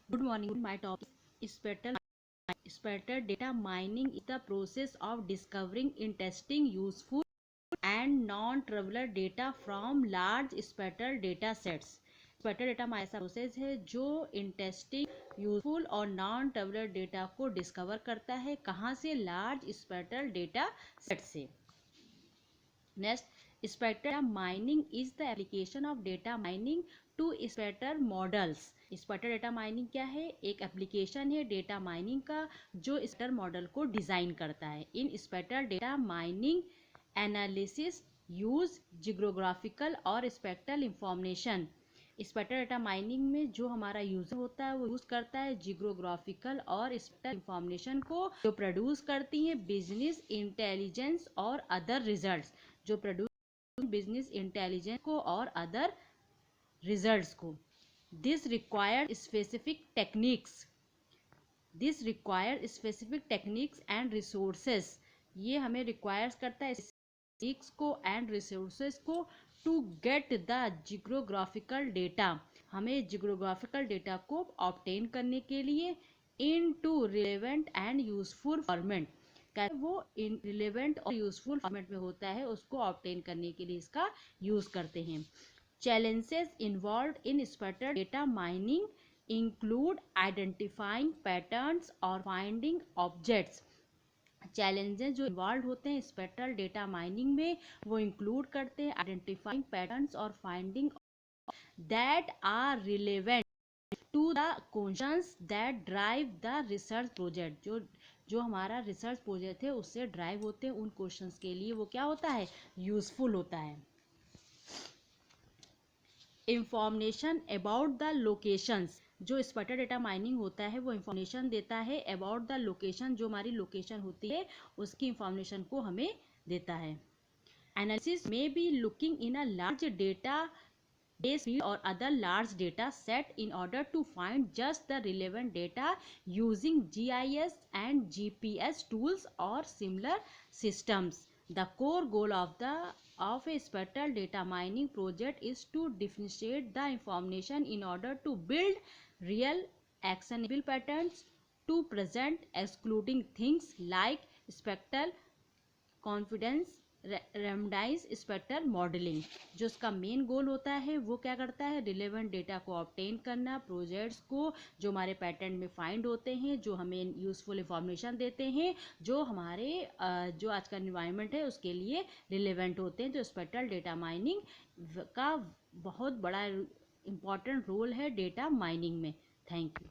Good morning. My topic is spectral. Spectral data mining is the process of discovering interesting, useful, and non-trivial data from large spectral data sets. Spectral data mining ऐसा process है जो interesting, useful और non trivial data को discover करता है। कहाँ से? Large spectral data set से। Next, spectral mining is the application of data mining to spectral models. Spectral data mining क्या है? एक एप्लीकेशन है डेटा माइनिंग का जो स्पेक्ट्रल मॉडल को डिजाइन करता है। In spectral data mining analysis use geographical और spectral information. Spectral data mining में जो हमारा यूजर होता है वो यूज करता है जियोग्राफिकल और स्पेक्ट्रल इंफॉर्मेशन को, जो प्रोड्यूस करती है बिजनेस इंटेलिजेंस और अदर रिजल्ट्स, जो प्रोड्यूस बिजनेस इंटेलिजेंस को और अदर रिजल्ट्स को। This require specific techniques and resources. ये हमें रिक्वायर्स करता है टेक्निक्स को एंड रिसोर्सेस को to get the geographical data. हमें जियोग्राफिकल डेटा को ऑब्टेन करने के लिए into relevant and useful format. वो इन रिलेवेंट और यूजफुल फॉर्मेट में होता है, उसको ऑब्टेन करने के लिए इसका यूज करते हैं। Challenges involved in spectral data mining include identifying patterns or finding objects. Challenges जो इन्वॉल्व होते हैं स्पेक्ट्रल डेटा माइनिंग में वो इंक्लूड करते हैं आइडेंटिफाइंग पैटर्न्स और finding that are relevant to the questions that drive the research project. जो हमारा रिसर्च प्रोजेक्ट है उससे ड्राइव होते हैं, उन क्वेश्चंस के लिए वो क्या होता है? यूजफुल होता है। Information about the locations. जो स्पेक्ट्रल डेटा माइनिंग होता है वो इंफॉर्मेशन देता है अबाउट द लोकेशन, जो हमारी लोकेशन होती है उसकी इंफॉर्मेशन को हमें देता है। एनालिसिस में be looking in a large data base field or other large data set in order to find just the relevant data using GIS and GPS tools or similar systems. The core goal of a spectral data mining project is to differentiate the information in order to build real actionable patterns to present, excluding things like spectral confidence remedies spectral modelling. जो उसका main goal होता है वो क्या करता है? Relevant data को obtain करना, प्रोजेक्ट्स को जो हमारे पैटर्न में फाइंड होते हैं, जो हमें यूजफुल इंफॉर्मेशन देते हैं, जो हमारे जो आज का एनवायरनमेंट है उसके लिए रिलेवेंट होते हैं। जो स्पेक्ट्रल डेटा माइनिंग का बहुत बड़ा इम्पॉर्टेंट रोल है डेटा माइनिंग में। Thank you.